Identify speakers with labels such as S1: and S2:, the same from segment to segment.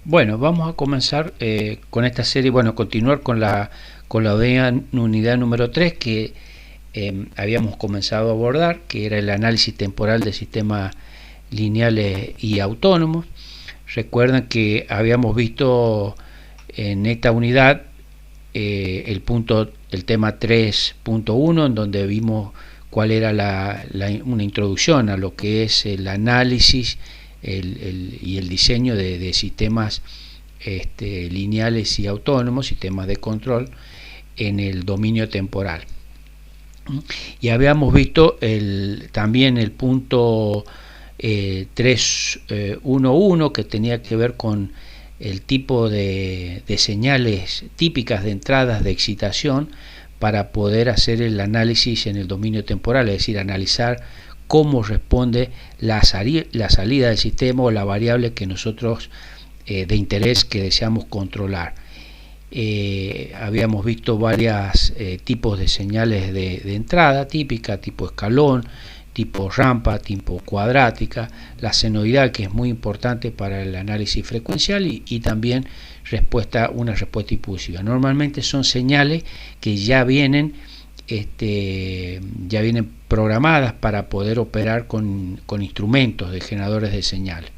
S1: Bueno, vamos a comenzar con esta serie, bueno, continuar con la unidad número 3 que habíamos comenzado a abordar, que era el análisis temporal de sistemas lineales y autónomos. Recuerdan que habíamos visto en esta unidad el tema 3.1, en donde vimos cuál era una introducción a lo que es el análisis y el diseño de sistemas lineales y autónomos, sistemas de control en el dominio temporal. Y habíamos visto también el punto 3.1.1, que tenía que ver con el tipo de señales típicas de entradas de excitación para poder hacer el análisis en el dominio temporal, es decir, analizar cómo responde la salida del sistema o la variable que nosotros de interés que deseamos controlar. Habíamos visto varios tipos de señales de entrada típica, tipo escalón, tipo rampa, tipo cuadrática, la senoidal, que es muy importante para el análisis frecuencial, y también una respuesta impulsiva. Normalmente son señales que ya vienen programadas para poder operar con instrumentos de generadores de señales.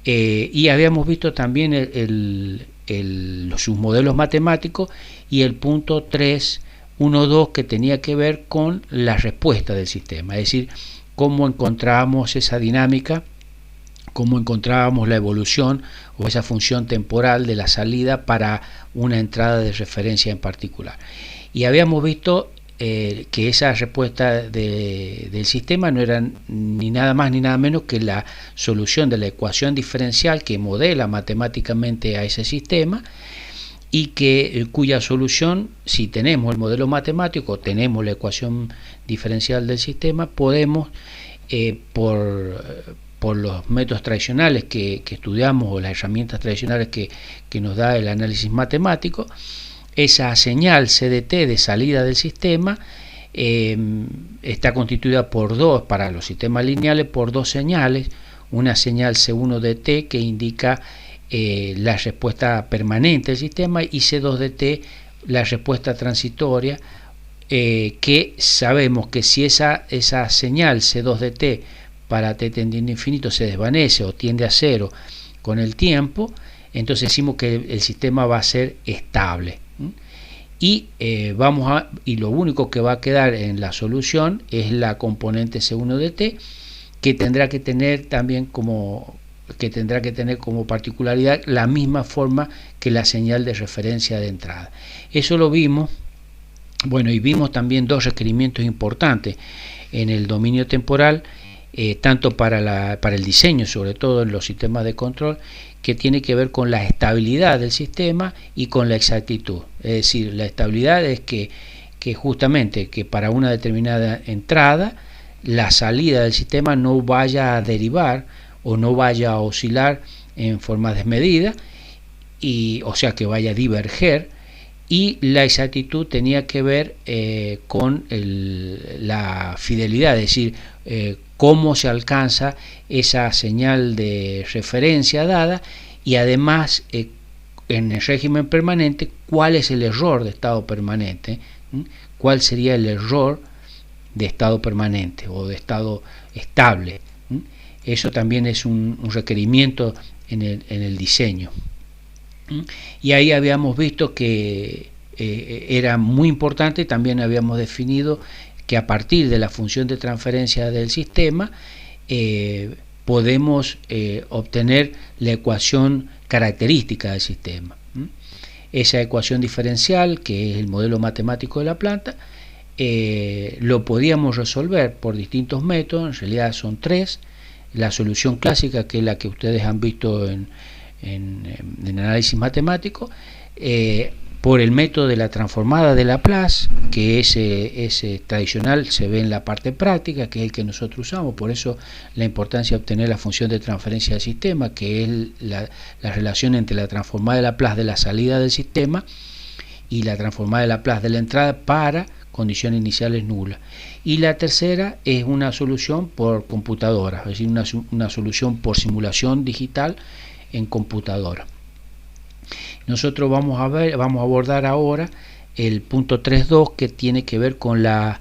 S1: Y habíamos visto también sus modelos matemáticos y el punto 3.1.2, que tenía que ver con la respuesta del sistema, es decir, cómo encontrábamos esa dinámica, cómo encontrábamos la evolución o esa función temporal de la salida para una entrada de referencia en particular. Y habíamos visto que esa respuesta del sistema no era ni nada más ni nada menos que la solución de la ecuación diferencial que modela matemáticamente a ese sistema, y cuya solución, si tenemos el modelo matemático, tenemos la ecuación diferencial del sistema, podemos por los métodos tradicionales que estudiamos, o las herramientas tradicionales que nos da el análisis matemático, esa señal CDT de salida del sistema está constituida por dos, para los sistemas lineales, por dos señales: una señal C1DT, que indica la respuesta permanente del sistema, y C2DT, la respuesta transitoria, que sabemos que si esa señal C2DT para t tendiendo a infinito se desvanece o tiende a cero con el tiempo, entonces decimos que el sistema va a ser estable. Y lo único que va a quedar en la solución es la componente C1DT, que tendrá que tener también como particularidad la misma forma que la señal de referencia de entrada. Eso lo vimos. Bueno, y vimos también dos requerimientos importantes en el dominio temporal, tanto para el diseño, sobre todo en los sistemas de control, que tiene que ver con la estabilidad del sistema y con la exactitud. Es decir, la estabilidad es que justamente que para una determinada entrada la salida del sistema no vaya a derivar o no vaya a oscilar en forma desmedida, o sea, que vaya a diverger. Y la exactitud tenía que ver con la fidelidad, es decir, cómo se alcanza esa señal de referencia dada, y además en el régimen permanente, cuál es el error de estado permanente, cuál sería el error de estado permanente o de estado estable. Eso también es un requerimiento en el diseño. Y ahí habíamos visto que era muy importante. También habíamos definido que a partir de la función de transferencia del sistema podemos obtener la ecuación característica del sistema. Esa ecuación diferencial, que es el modelo matemático de la planta, lo podíamos resolver por distintos métodos. En realidad son tres: la solución clásica, que es la que ustedes han visto en análisis matemático, por el método de la transformada de Laplace, que ese tradicional se ve en la parte práctica, que es el que nosotros usamos. Por eso la importancia de obtener la función de transferencia del sistema, que es la relación entre la transformada de Laplace de la salida del sistema y la transformada de Laplace de la entrada para condiciones iniciales nulas. Y la tercera es una solución por computadora, es decir, una solución por simulación digital, en computadora. Nosotros vamos a abordar ahora el punto 3.2, que tiene que ver con la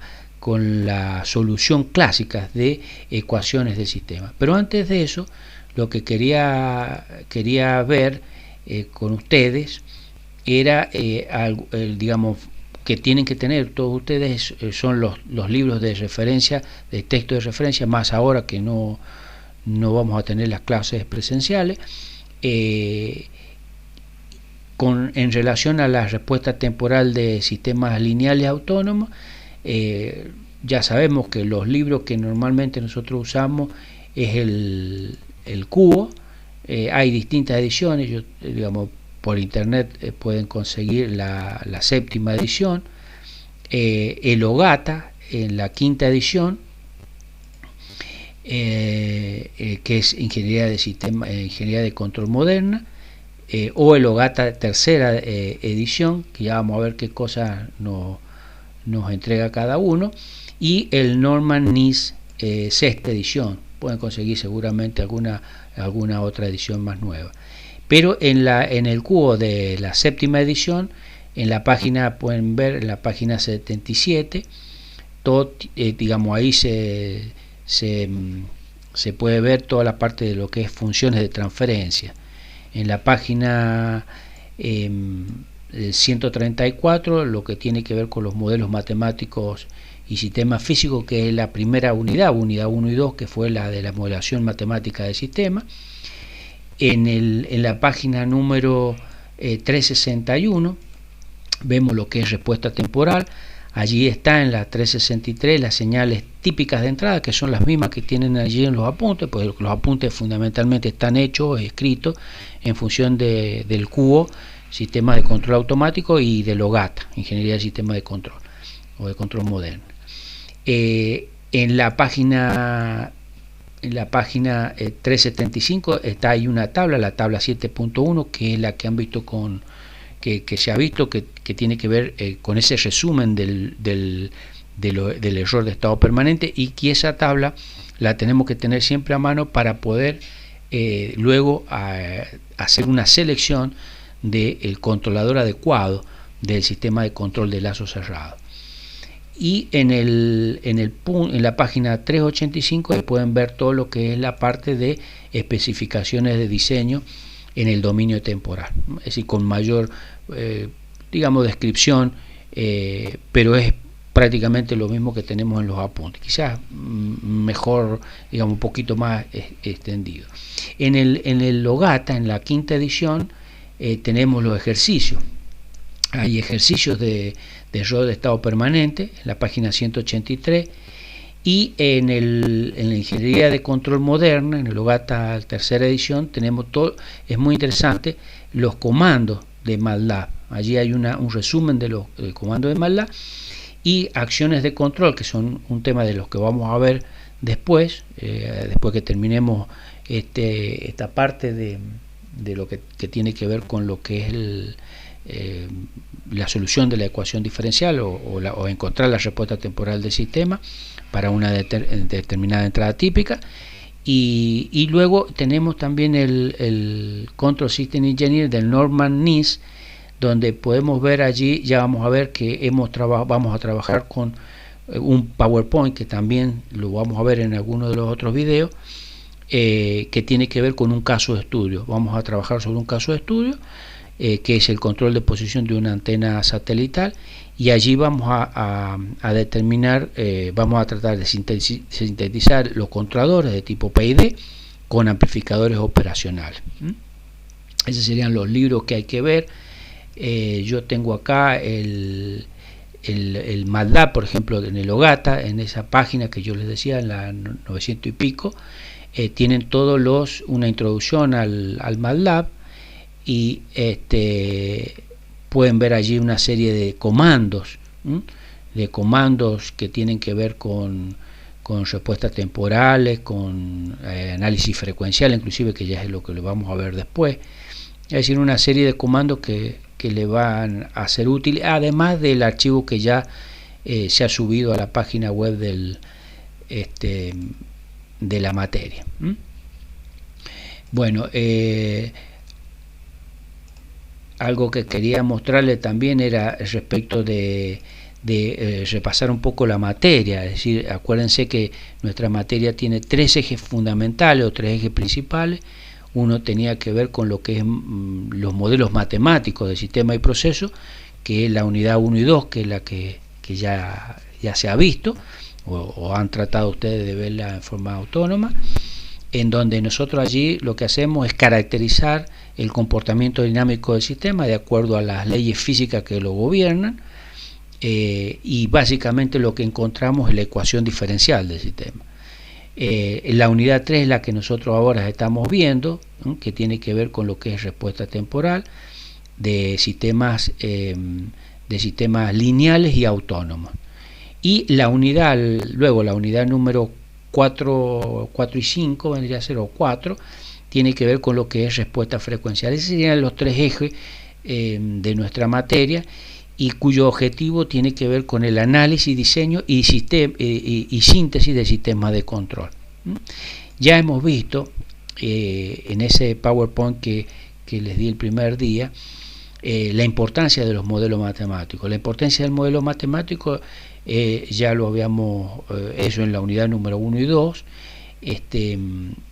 S1: solución clásica de ecuaciones de sistema. Pero antes de eso, lo que quería ver con ustedes era, digamos, que tienen que tener todos ustedes, son los libros de referencia, de texto de referencia, más ahora que no vamos a tener las clases presenciales, en relación a la respuesta temporal de sistemas lineales autónomos. Ya sabemos que los libros que normalmente nosotros usamos es el cubo. Hay distintas ediciones, digamos, por internet pueden conseguir la 7ª edición, el OGATA en la 5ª edición, que es ingeniería de sistema, ingeniería de control moderna, o el OGATA 3ª edición, que ya vamos a ver qué cosas nos entrega cada uno, y el Norman NIS 6ª edición. Pueden conseguir seguramente alguna otra edición más nueva. Pero en el cubo de la 7ª edición, en la página, pueden ver en la página 77, todo, digamos, ahí se puede ver toda la parte de lo que es funciones de transferencia. En la página 134, lo que tiene que ver con los modelos matemáticos y sistemas físicos, que es la primera unidad 1 y 2, que fue la de la modelación matemática de sistemas. En la página número 361 vemos lo que es respuesta temporal. Allí está en la 363 las señales típicas de entrada, que son las mismas que tienen allí en los apuntes, pues los apuntes fundamentalmente están hechos, escritos en función del cubo, sistema de control automático, y del OGATA, ingeniería de sistema de control o de control moderno. En la página 375 está ahí una tabla, la tabla 7.1, que es la que han visto que se ha visto, que tiene que ver con ese resumen del error de estado permanente, y que esa tabla la tenemos que tener siempre a mano para poder luego hacer una selección del controlador adecuado del sistema de control de lazo cerrado. Y en la página 385 pueden ver todo lo que es la parte de especificaciones de diseño en el dominio temporal, es decir, con mayor digamos descripción, pero es prácticamente lo mismo que tenemos en los apuntes, quizás mejor, digamos, un poquito más extendido. En el OGATA, en la 5ª edición, tenemos los ejercicios. Hay ejercicios de error de estado permanente en la página 183, y en la ingeniería de control moderna, en el OGATA 3ª edición, tenemos todo. Es muy interesante los comandos de MATLAB. Allí hay un resumen de los comandos de MATLAB, y acciones de control, que son un tema de los que vamos a ver después que terminemos esta parte de lo que tiene que ver con lo que es la solución de la ecuación diferencial, o encontrar la respuesta temporal del sistema para una determinada entrada típica. Y luego tenemos también el Control System Engineer del Norman NIS, donde podemos ver allí, ya vamos a ver que vamos a trabajar con un PowerPoint, que también lo vamos a ver en alguno de los otros videos, que tiene que ver con un caso de estudio. Vamos a trabajar sobre un caso de estudio, que es el control de posición de una antena satelital, y allí vamos a determinar, vamos a tratar de sintetizar los controladores de tipo PID con amplificadores operacionales. Esos serían los libros que hay que ver. Yo tengo acá el MATLAB, por ejemplo, en el OGATA, en esa página que yo les decía, en la 900 y pico, tienen todos una introducción al MATLAB, y pueden ver allí una serie de comandos, que tienen que ver con respuestas temporales, con análisis frecuencial, inclusive, que ya es lo que le vamos a ver después. Es decir, una serie de comandos que le van a ser útiles, además del archivo que ya se ha subido a la página web de la materia. Bueno, algo que quería mostrarle también era respecto de repasar un poco la materia, es decir, acuérdense que nuestra materia tiene tres ejes fundamentales o tres ejes principales. Uno tenía que ver con lo que es los modelos matemáticos de sistema y proceso, que es la unidad 1 y 2, que es la que ya se ha visto, o han tratado ustedes de verla en forma autónoma, en donde nosotros allí lo que hacemos es caracterizar el comportamiento dinámico del sistema de acuerdo a las leyes físicas que lo gobiernan, y básicamente lo que encontramos es la ecuación diferencial del sistema. La unidad 3 es la que nosotros ahora estamos viendo, ¿no?, que tiene que ver con lo que es respuesta temporal de sistemas lineales y autónomos. Y la unidad, luego la unidad número 4 y 5 vendría a ser, o 4, tiene que ver con lo que es respuesta frecuencial. Esos serían los tres ejes de nuestra materia, y cuyo objetivo tiene que ver con el análisis, diseño y síntesis de sistemas de control. Ya hemos visto en ese PowerPoint que les di el primer día la importancia de los modelos matemáticos. La importancia del modelo matemático ya lo habíamos eso en la unidad número 1 y 2.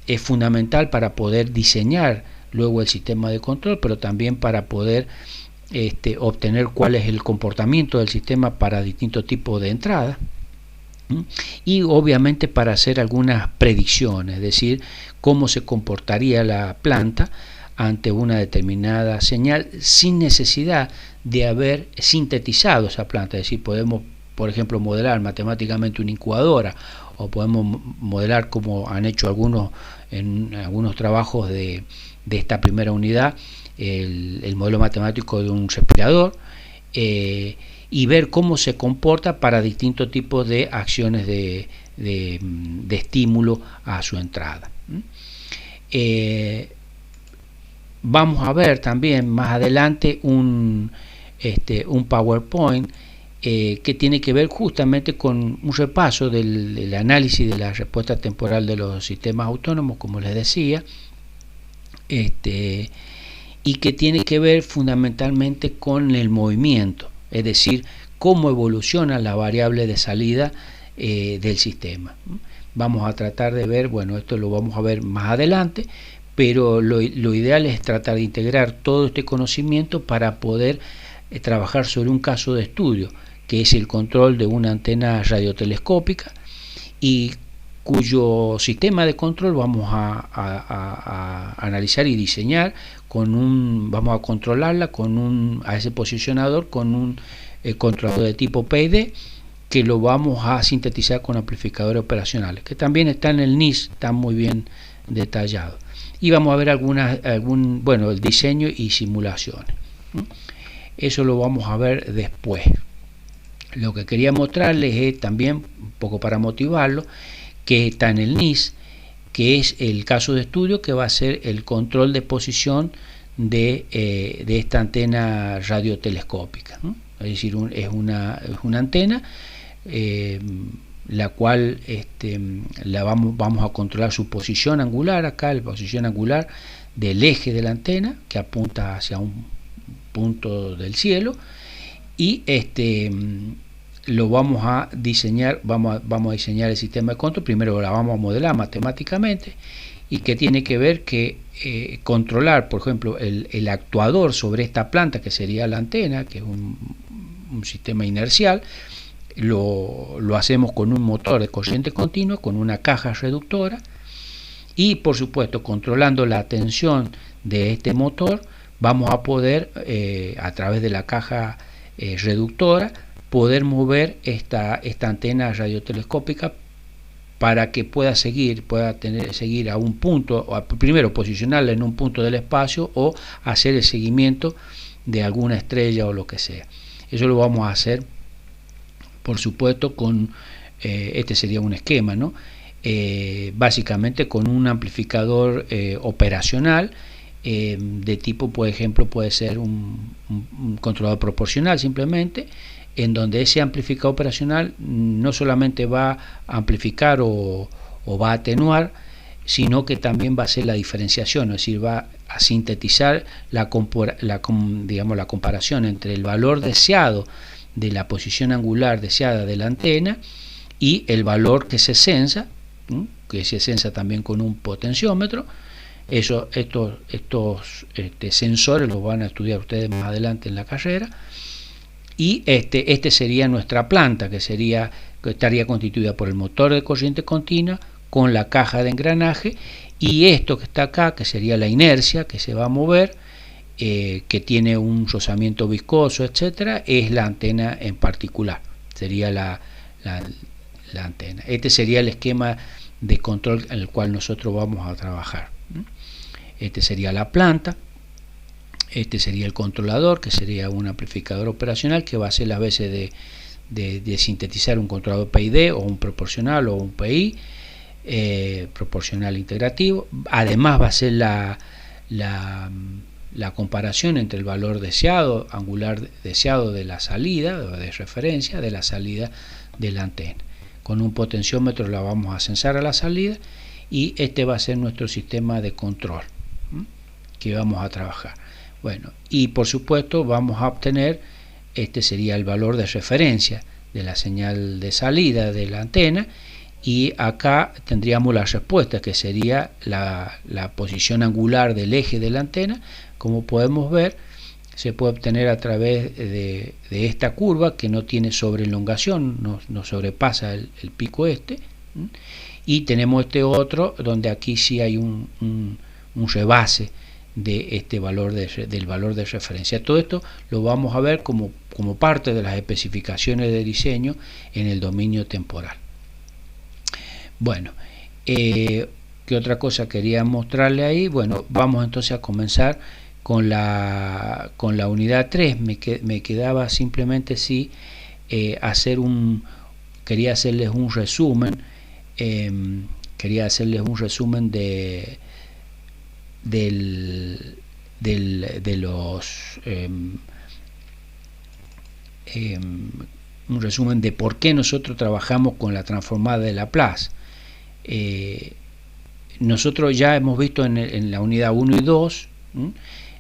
S1: Es fundamental para poder diseñar luego el sistema de control, pero también para poder obtener cuál es el comportamiento del sistema para distintos tipos de entradas, y obviamente para hacer algunas predicciones, es decir, cómo se comportaría la planta ante una determinada señal sin necesidad de haber sintetizado esa planta. Es decir, podemos, por ejemplo, modelar matemáticamente una incubadora, o podemos modelar, como han hecho algunos en algunos trabajos de esta primera unidad, el modelo matemático de un respirador, y ver cómo se comporta para distintos tipos de acciones de estímulo a su entrada. Vamos a ver también más adelante un PowerPoint que tiene que ver justamente con un repaso del análisis de la respuesta temporal de los sistemas autónomos, como les decía, y que tiene que ver fundamentalmente con el movimiento, es decir, cómo evoluciona la variable de salida del sistema. Vamos a tratar de ver, bueno, esto lo vamos a ver más adelante, pero lo ideal es tratar de integrar todo este conocimiento para poder trabajar sobre un caso de estudio, que es el control de una antena radiotelescópica, y cuyo sistema de control vamos a analizar y diseñar vamos a controlarla a ese posicionador con un controlador de tipo PID, que lo vamos a sintetizar con amplificadores operacionales, que también está en el NIS, está muy bien detallado. Y vamos a ver el diseño y simulaciones. Eso lo vamos a ver después. Lo que quería mostrarles es también, un poco para motivarlo, que está en el NIS, que es el caso de estudio que va a ser el control de posición de esta antena radiotelescópica, ¿no? Es decir, es una antena la cual vamos a controlar su posición angular, acá la posición angular del eje de la antena, que apunta hacia un punto del cielo, y lo vamos a diseñar, vamos a diseñar el sistema de control. Primero la vamos a modelar matemáticamente, y que tiene que ver que controlar, por ejemplo, el actuador sobre esta planta, que sería la antena, que es un sistema inercial. Lo hacemos con un motor de corriente continua, con una caja reductora, y por supuesto, controlando la tensión de este motor, vamos a poder a través de la caja reductora poder mover esta antena radiotelescópica para que pueda seguir a un punto, o primero posicionarla en un punto del espacio, o hacer el seguimiento de alguna estrella o lo que sea. Eso lo vamos a hacer, por supuesto, con este sería un esquema, ¿no? Básicamente con un amplificador operacional de tipo, por ejemplo, puede ser un controlador proporcional, simplemente, en donde ese amplificador operacional no solamente va a amplificar o va a atenuar, sino que también va a hacer la diferenciación, es decir, va a sintetizar digamos, la comparación entre el valor deseado de la posición angular deseada de la antena y el valor que se censa, que se censa también con un potenciómetro. Estos sensores los van a estudiar ustedes más adelante en la carrera. Y este sería nuestra planta, que estaría constituida por el motor de corriente continua con la caja de engranaje, y esto que está acá, que sería la inercia que se va a mover, que tiene un rozamiento viscoso, etcétera, es la antena en particular, sería la antena. Este sería el esquema de control en el cual nosotros vamos a trabajar. Este sería la planta, este sería el controlador, que sería un amplificador operacional que va a hacer las veces de sintetizar un controlador PID o un proporcional o un PI, proporcional integrativo. Además va a ser la comparación entre el valor deseado, angular deseado de la salida, de referencia de la salida de la antena. Con un potenciómetro la vamos a censar a la salida, y este va a ser nuestro sistema de control que vamos a trabajar. Bueno, y por supuesto vamos a obtener, este sería el valor de referencia de la señal de salida de la antena, y acá tendríamos la respuesta, que sería la posición angular del eje de la antena. Como podemos ver, se puede obtener a través de esta curva, que no tiene sobrelongación, no sobrepasa el pico y tenemos este otro donde aquí sí hay un rebase de este valor del valor de referencia. Todo esto lo vamos a ver como parte de las especificaciones de diseño en el dominio temporal. Bueno, ¿qué otra cosa quería mostrarle ahí? Bueno, vamos entonces a comenzar con la unidad 3. Me quedaba simplemente quería hacerles un resumen, un resumen de por qué nosotros trabajamos con la transformada de Laplace. Nosotros ya hemos visto en la unidad 1 y 2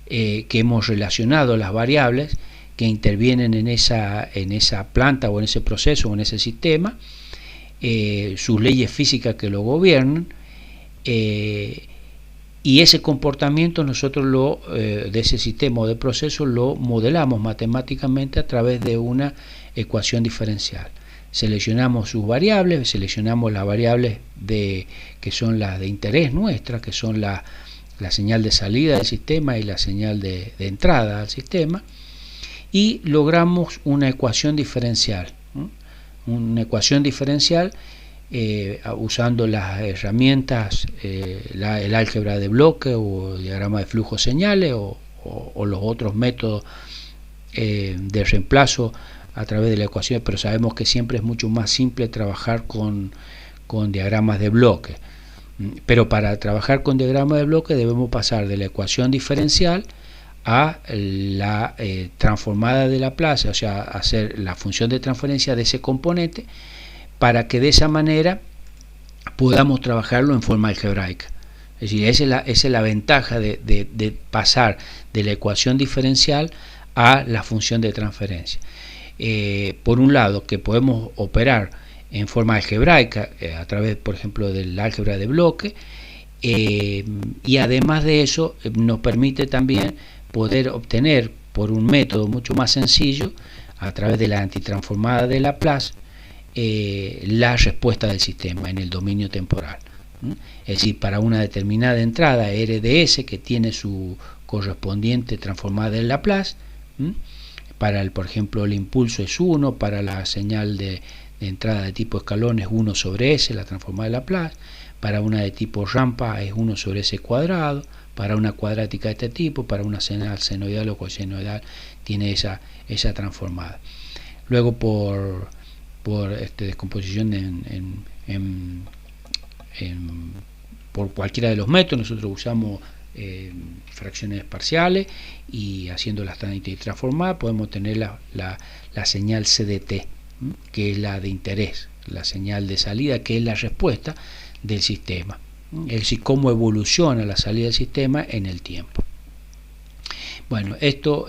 S1: que hemos relacionado las variables que intervienen en esa planta o en ese proceso o en ese sistema, sus leyes físicas que lo gobiernan, y ese comportamiento nosotros de ese sistema o de proceso lo modelamos matemáticamente a través de una ecuación diferencial. Seleccionamos sus variables, seleccionamos las variables que son las de interés nuestra, que son la señal de salida del sistema y la señal de entrada al sistema, y logramos una ecuación diferencial. Una ecuación diferencial usando las herramientas, el álgebra de bloque o el diagrama de flujo señales o los otros métodos de reemplazo a través de la ecuación, pero sabemos que siempre es mucho más simple trabajar con diagramas de bloque. Pero para trabajar con diagramas de bloque debemos pasar de la ecuación diferencial a la transformada de Laplace, o sea, hacer la función de transferencia de ese componente, para que de esa manera podamos trabajarlo en forma algebraica. Es decir, esa es la ventaja de pasar de la ecuación diferencial a la función de transferencia. Por un lado, que podemos operar en forma algebraica a través, por ejemplo, del álgebra de bloque, y además de eso nos permite también poder obtener por un método mucho más sencillo, a través de la antitransformada de Laplace, la respuesta del sistema en el dominio temporal. Es decir, para una determinada entrada RDS que tiene su correspondiente transformada de Laplace, para por ejemplo el impulso es 1, para la señal de entrada de tipo escalón es 1 sobre S, la transformada de Laplace, para una de tipo rampa es 1 sobre S cuadrado, para una cuadrática de este tipo, para una señal senoidal o cosenoidal tiene esa transformada. Luego por descomposición por cualquiera de los métodos, nosotros usamos fracciones parciales, y haciendo las transformadas podemos tener la señal CDT, que es la de interés, la señal de salida, que es la respuesta del sistema. es decir, cómo evoluciona la salida del sistema en el tiempo. Bueno, esto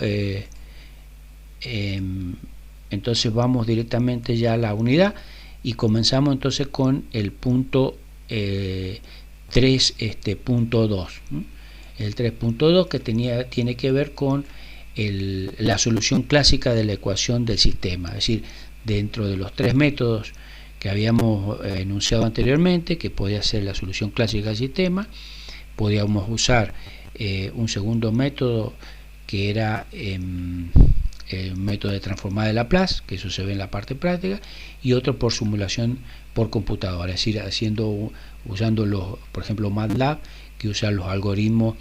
S1: entonces vamos directamente ya a la unidad y comenzamos entonces con el punto 3.2. El 3.2 que tiene que ver con la solución clásica de la ecuación del sistema, es decir, dentro de los tres métodos que habíamos enunciado anteriormente, que podía ser la solución clásica del sistema, podíamos usar un segundo método que era el método de transformada de Laplace, que eso se ve en la parte práctica, y otro por simulación por computadora, es decir, usando por ejemplo MATLAB, que usa los algoritmos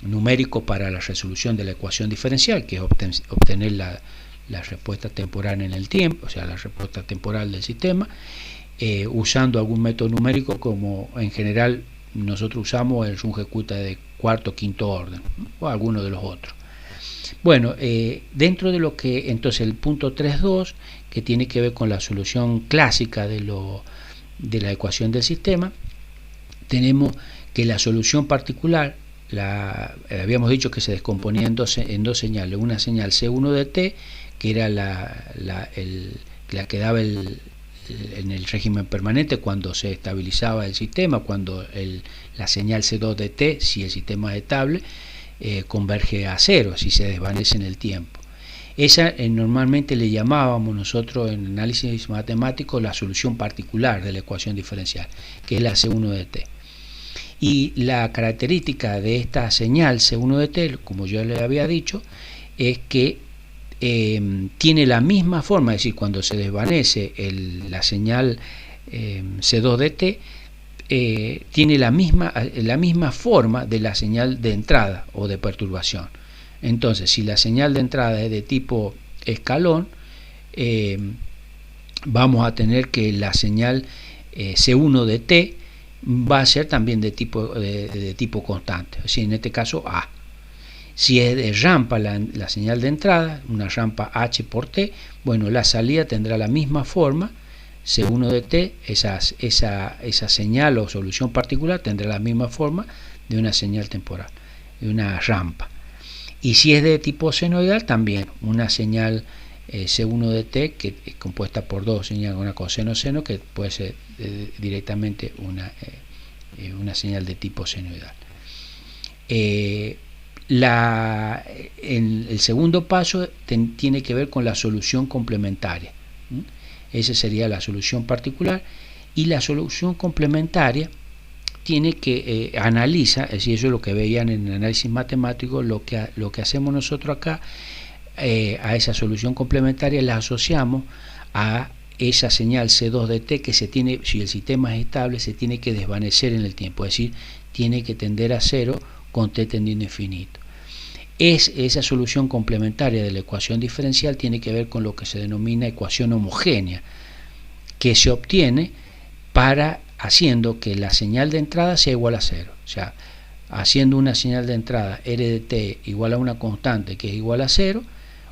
S1: numéricos para la resolución de la ecuación diferencial, que es obtener la respuesta temporal en el tiempo, o sea, la respuesta temporal del sistema, usando algún método numérico, como en general nosotros usamos el Runge-Kutta de cuarto o quinto orden, o alguno de los otros. Bueno, dentro de lo que entonces el punto 3.2, que tiene que ver con la solución clásica de la ecuación del sistema, tenemos que la solución particular, habíamos dicho que se descomponía en dos señales, una señal C1 de t, que era la que daba en el régimen permanente cuando se estabilizaba el sistema, cuando la señal C2 de t, si el sistema es estable, converge a cero, si se desvanece en el tiempo. Esa normalmente le llamábamos nosotros en análisis matemático la solución particular de la ecuación diferencial, que es la C1 de t. Y la característica de esta señal C1 de t, como yo le había dicho, es que tiene la misma forma, es decir, cuando se desvanece la señal C2 de t, tiene la misma forma de la señal de entrada o de perturbación. Entonces, si la señal de entrada es de tipo escalón, vamos a tener que la señal C1 de t va a ser también de tipo constante, es decir, en este caso A. Si es de rampa la señal de entrada, una rampa h por t, bueno, la salida tendrá la misma forma, C1 de t, esa señal o solución particular tendrá la misma forma de una señal temporal, de una rampa. Y si es de tipo senoidal, también una señal C1 de t, que es compuesta por dos señales, una coseno-seno, que puede ser directamente una señal de tipo senoidal. El segundo paso tiene que ver con la solución complementaria. Esa sería la solución particular, y la solución complementaria tiene que analiza, es decir, eso es lo que veían en el análisis matemático, lo que hacemos nosotros acá, a esa solución complementaria la asociamos a esa señal C2 de t que si el sistema es estable, se tiene que desvanecer en el tiempo, es decir, tiene que tender a cero con t tendiendo a infinito. Esa solución complementaria de la ecuación diferencial tiene que ver con lo que se denomina ecuación homogénea, que se obtiene haciendo que la señal de entrada sea igual a cero. O sea, haciendo una señal de entrada r de t igual a una constante que es igual a cero,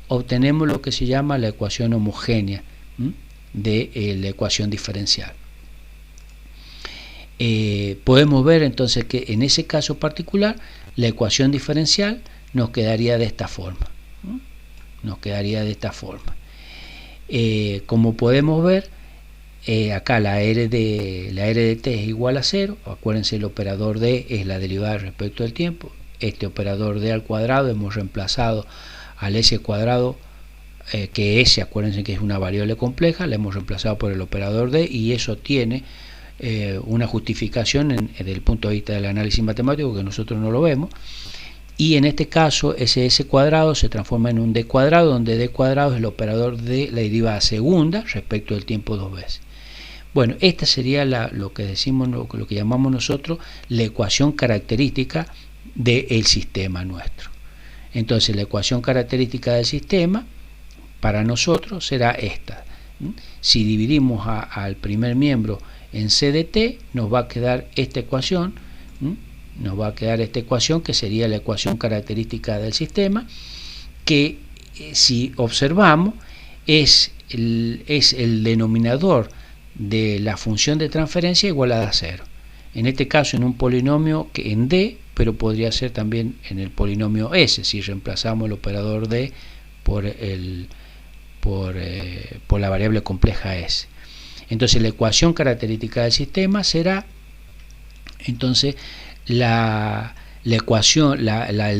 S1: obtenemos lo que se llama la ecuación homogénea de la ecuación diferencial. Podemos ver entonces que en ese caso particular la ecuación diferencial nos quedaría de esta forma. Como podemos ver, acá la r de t es igual a 0. Acuérdense, el operador d es la derivada respecto del tiempo. Este operador d al cuadrado hemos reemplazado al s cuadrado, que s, acuérdense que es una variable compleja, la hemos reemplazado por el operador d, y eso tiene una justificación desde el punto de vista del análisis matemático que nosotros no lo vemos. Y en este caso ese s cuadrado se transforma en un d cuadrado, donde d cuadrado es el operador de la derivada segunda respecto del tiempo dos veces. Bueno, esta sería lo que llamamos nosotros la ecuación característica del sistema nuestro. Entonces la ecuación característica del sistema para nosotros será esta. Si dividimos al primer miembro en c de t, nos va a quedar esta ecuación. Que sería la ecuación característica del sistema, que si observamos es el denominador de la función de transferencia igualada a 0. en este caso en un polinomio que en D, pero podría ser también en el polinomio S, si reemplazamos el operador D por la variable compleja S. Entonces la ecuación característica del sistema será entonces el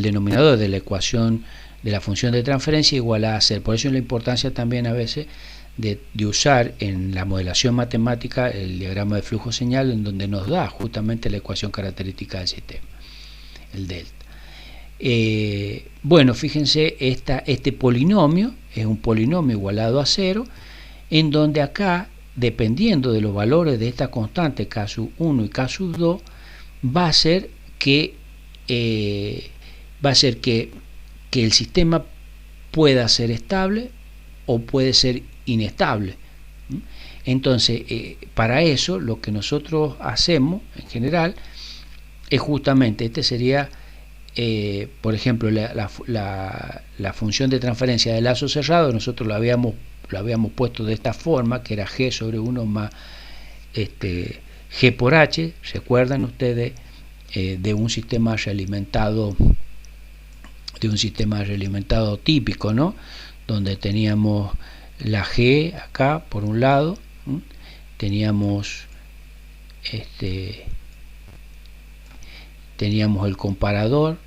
S1: denominador de la ecuación de la función de transferencia igual a C. Por eso es la importancia también a veces de usar en la modelación matemática el diagrama de flujo señal, en donde nos da justamente la ecuación característica del sistema, el delta. Bueno, fíjense, este polinomio es un polinomio igualado a 0, en donde acá, dependiendo de los valores de esta constante K sub 1 y K sub 2, va a ser que el sistema pueda ser estable o puede ser inestable. Entonces, para eso lo que nosotros hacemos en general es justamente, este sería por ejemplo la función de transferencia de lazo cerrado. Nosotros lo habíamos puesto de esta forma, que era G sobre 1 más G por H. ¿Se acuerdan ustedes de un sistema realimentado típico, ¿no? Donde teníamos la G acá por un lado, teníamos el comparador,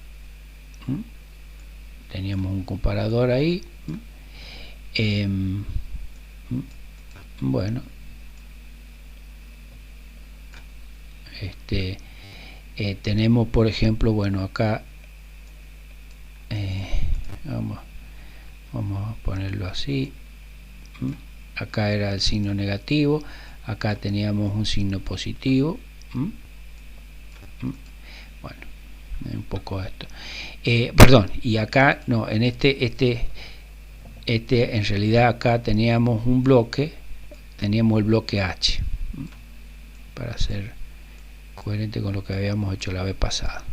S1: teníamos un comparador ahí, bueno, tenemos por ejemplo, bueno, acá vamos a ponerlo así, acá era el signo negativo, acá teníamos un signo positivo, bueno, un poco esto, perdón, y acá no, en en realidad acá teníamos un bloque, teníamos el bloque H, para ser coherente con lo que habíamos hecho la vez pasada.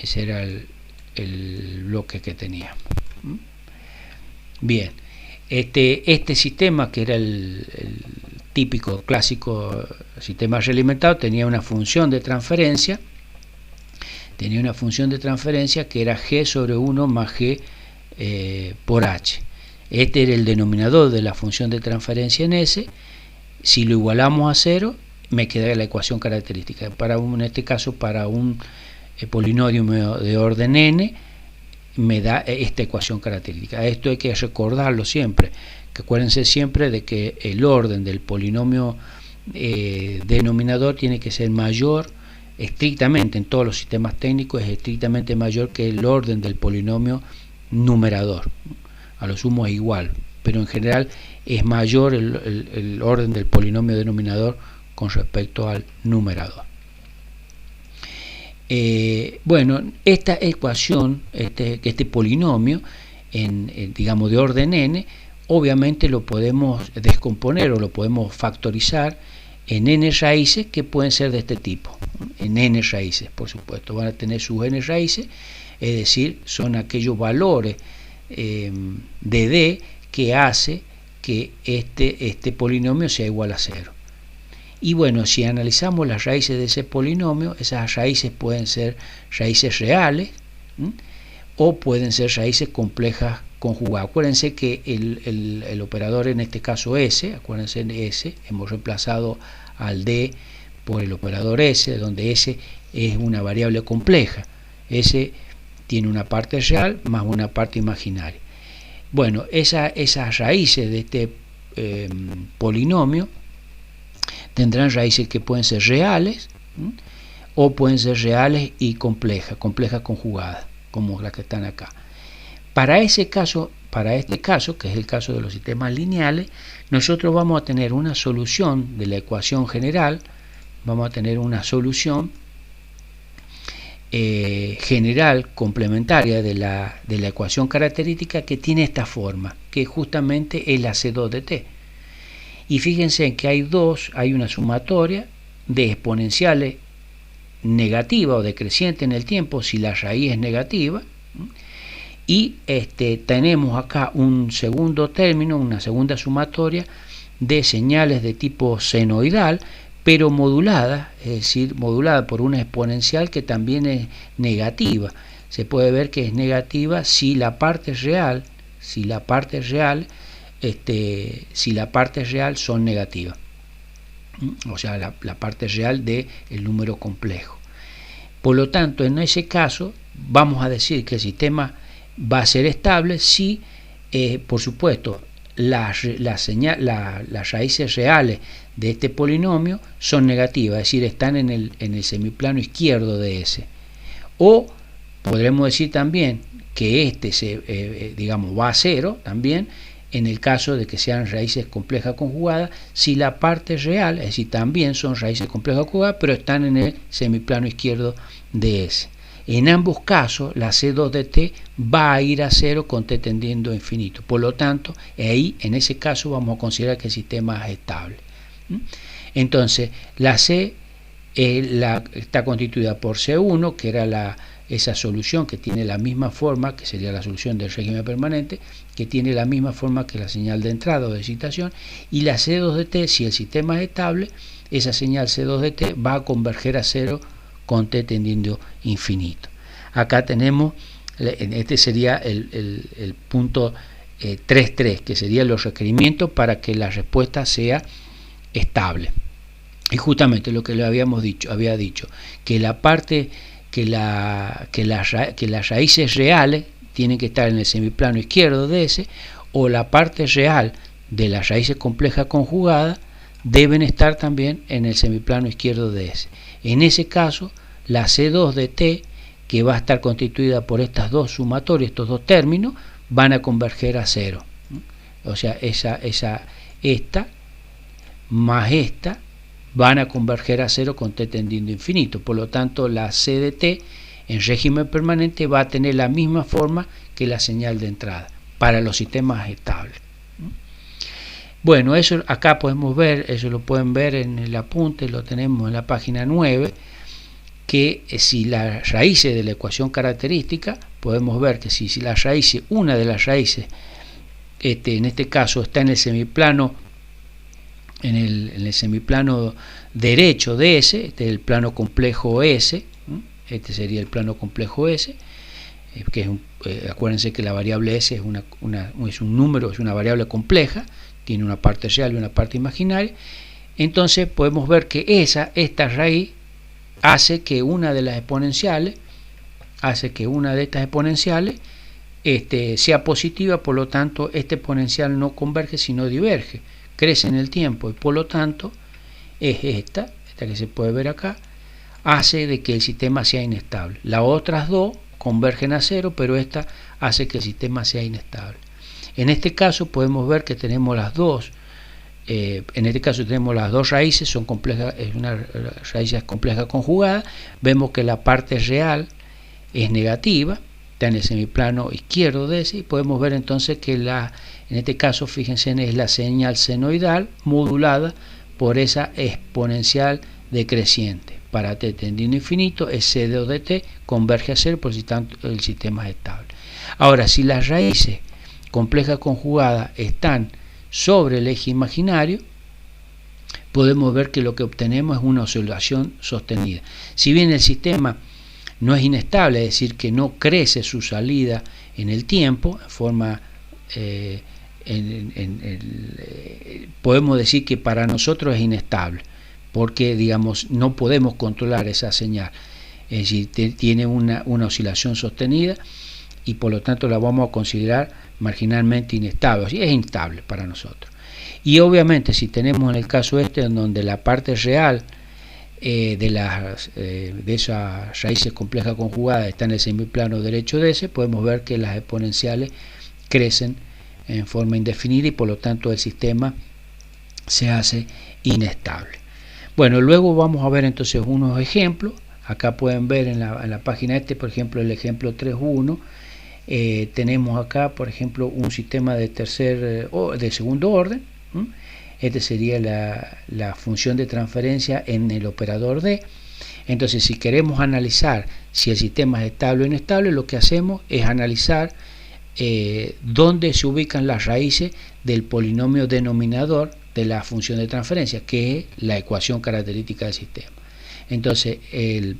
S1: Ese era el bloque que teníamos. Bien, este sistema, que era el típico clásico sistema realimentado, tenía una función de transferencia, que era G sobre 1 más G por H. Este era el denominador de la función de transferencia en S. Si lo igualamos a 0, me queda la ecuación característica. En este caso, para un polinomio de orden n, me da esta ecuación característica. Esto hay que recordarlo siempre, que acuérdense siempre de que el orden del polinomio denominador tiene que ser mayor, estrictamente en todos los sistemas técnicos es estrictamente mayor que el orden del polinomio numerador. A lo sumo es igual, pero en general es mayor el orden del polinomio denominador con respecto al numerador. Bueno, esta ecuación, este polinomio digamos de orden n, obviamente lo podemos descomponer o lo podemos factorizar en n raíces, que pueden ser de este tipo. En n raíces, por supuesto, van a tener sus n raíces, es decir, son aquellos valores de d que hace que este polinomio sea igual a 0. Y bueno, si analizamos las raíces de ese polinomio, esas raíces pueden ser raíces reales, o pueden ser raíces complejas conjugadas. Acuérdense que el operador, en este caso S, acuérdense de S, hemos reemplazado al D por el operador S, donde S es una variable compleja. S tiene una parte real más una parte imaginaria. Bueno, esas raíces de este polinomio tendrán raíces que pueden ser reales, o pueden ser reales y complejas conjugadas, como las que están acá. Para este caso, que es el caso de los sistemas lineales, nosotros vamos a tener una solución de la ecuación general, vamos a tener una solución general complementaria de la ecuación característica, que tiene esta forma, que justamente es la C2 de t. Y fíjense que hay una sumatoria de exponenciales negativa o decreciente en el tiempo si la raíz es negativa, y tenemos acá un segundo término, una segunda sumatoria de señales de tipo senoidal, pero modulada, es decir, modulada por una exponencial que también es negativa. Se puede ver que es negativa si la parte real, si la parte real son negativas. O sea, la parte real del número complejo. Por lo tanto, en ese caso, vamos a decir que el sistema va a ser estable si, por supuesto, las raíces reales de este polinomio son negativas, es decir, están en el semiplano izquierdo de ese. O podremos decir también que digamos, va a cero también en el caso de que sean raíces complejas conjugadas, si la parte real, es decir, también son raíces complejas conjugadas, pero están en el semiplano izquierdo de ese. En ambos casos, la C2 de t va a ir a cero con t tendiendo a infinito. Por lo tanto, ahí, en ese caso, vamos a considerar que el sistema es estable. Entonces, la C está constituida por C1, que era esa solución que tiene la misma forma, que sería la solución del régimen permanente, que tiene la misma forma que la señal de entrada o de excitación, y la C2 de t, si el sistema es estable, esa señal C2 de t va a converger a cero con t tendiendo infinito. Acá tenemos, este sería el punto 3.3, que serían los requerimientos para que la respuesta sea estable. Y justamente lo que le había dicho, que la parte que las raíces reales tienen que estar en el semiplano izquierdo de ese, o la parte real de las raíces complejas conjugadas deben estar también en el semiplano izquierdo de ese. En ese caso, la C2 de t, que va a estar constituida por estas dos sumatorias, estos dos términos, van a converger a cero. O sea, esta más esta van a converger a cero con t tendiendo a infinito. Por lo tanto, la C de t en régimen permanente va a tener la misma forma que la señal de entrada para los sistemas estables. Bueno, eso acá podemos ver, eso lo pueden ver en el apunte, lo tenemos en la página 9, que si las raíces de la ecuación característica, podemos ver que si una de las raíces, en este caso está en el semiplano, en el semiplano derecho de S, este es el plano complejo S, este sería el plano complejo S, que es acuérdense que la variable S es un número, es una variable compleja, tiene una parte real y una parte imaginaria. Entonces podemos ver que esta raíz hace que una de estas exponenciales sea positiva, por lo tanto este exponencial no converge sino diverge, crece en el tiempo, y por lo tanto es esta que se puede ver acá, hace de que el sistema sea inestable. Las otras dos convergen a cero, pero esta hace que el sistema sea inestable. En este caso podemos ver que tenemos las dos, raíces, son complejas, es una raíz compleja conjugada. Vemos que la parte real es negativa, está en el semiplano izquierdo de ese, y podemos ver entonces que en este caso, fíjense, es la señal senoidal modulada por esa exponencial decreciente. Para t tendiendo a infinito, es C2 de t converge a cero, por si tanto el sistema es estable. Ahora, si las raíces complejas conjugadas están sobre el eje imaginario, podemos ver que lo que obtenemos es una oscilación sostenida. Si bien el sistema no es inestable, es decir, que no crece su salida en el tiempo, en forma, podemos decir que para nosotros es inestable, porque digamos no podemos controlar esa señal, es decir, tiene una oscilación sostenida y por lo tanto la vamos a considerar marginalmente inestable, es instable para nosotros. Y obviamente si tenemos en el caso en donde la parte real de esas raíces complejas conjugadas está en el semiplano derecho de ese, podemos ver que las exponenciales crecen en forma indefinida y por lo tanto el sistema se hace inestable. Bueno, luego vamos a ver entonces unos ejemplos. Acá pueden ver en la página por ejemplo, el ejemplo 3.1. Tenemos acá, por ejemplo, un sistema de segundo orden. Este sería la función de transferencia en el operador D. Entonces, si queremos analizar si el sistema es estable o inestable, lo que hacemos es analizar dónde se ubican las raíces del polinomio denominador de la función de transferencia, que es la ecuación característica del sistema. Entonces, el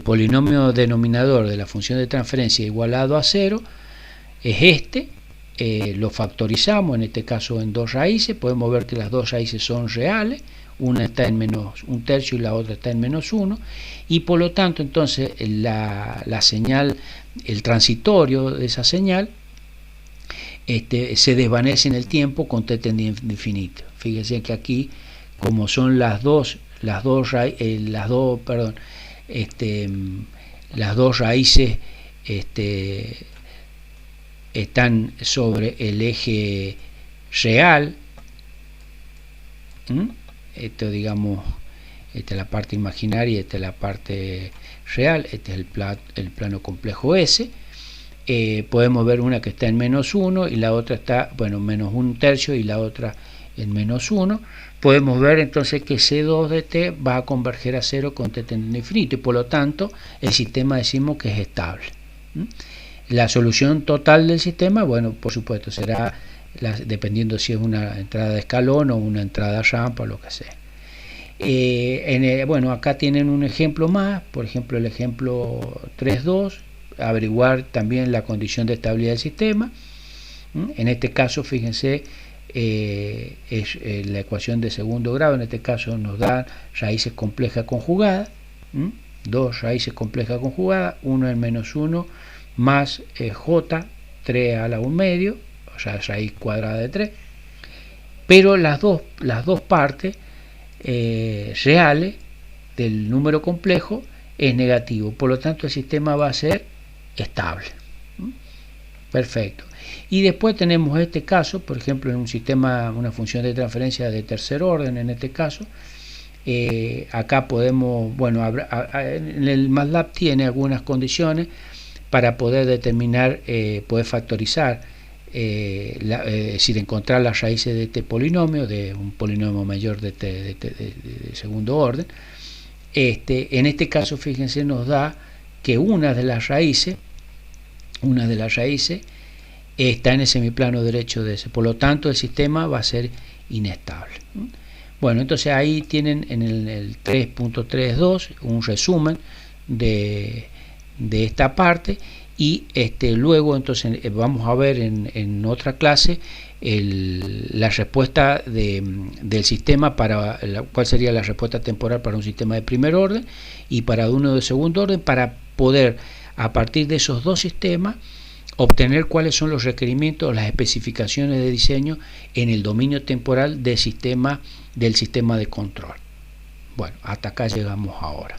S1: polinomio denominador de la función de transferencia igualado a 0 es este. Lo factorizamos, en este caso en dos raíces. Podemos ver que las dos raíces son reales, una está en menos un tercio y la otra está en menos 1, y por lo tanto entonces la señal, el transitorio de esa señal se desvanece en el tiempo con t tendiente a infinito. Fíjense que aquí, como son las dos raíces están sobre el eje real, esto digamos, esta es la parte imaginaria, esta es la parte real, este es el plano complejo S. Podemos ver una que está en menos 1 y la otra está, bueno, menos un tercio y la otra en menos 1. Podemos ver entonces que C2 de t va a converger a 0 con t tendiente a infinito, y por lo tanto el sistema decimos que es estable. La solución total del sistema, bueno, por supuesto, será dependiendo si es una entrada de escalón o una entrada rampa o lo que sea. Bueno, acá tienen un ejemplo más, por ejemplo el ejemplo 3.2, averiguar también la condición de estabilidad del sistema. En este caso, fíjense, es la ecuación de segundo grado. En este caso nos da raíces complejas conjugadas, dos raíces complejas conjugadas, 1 en menos 1 más j, 3 a la 1 medio, o sea, raíz cuadrada de 3, pero las dos partes reales del número complejo es negativo, por lo tanto el sistema va a ser estable. Perfecto. Y después tenemos este caso, por ejemplo, en un sistema, una función de transferencia de tercer orden, en este caso, acá podemos, bueno, en el MATLAB tiene algunas condiciones para poder determinar, poder factorizar, es decir, encontrar las raíces de este polinomio, de un polinomio mayor de segundo orden. En este caso, fíjense, nos da que una de las raíces está en el semiplano derecho de ese, por lo tanto el sistema va a ser inestable. Bueno, entonces ahí tienen en el 3.32 un resumen de esta parte, y luego entonces vamos a ver en otra clase la respuesta del sistema, para cuál sería la respuesta temporal para un sistema de primer orden y para uno de segundo orden, para poder a partir de esos dos sistemas obtener cuáles son los requerimientos, las especificaciones de diseño en el dominio temporal del sistema de control. Bueno, hasta acá llegamos ahora.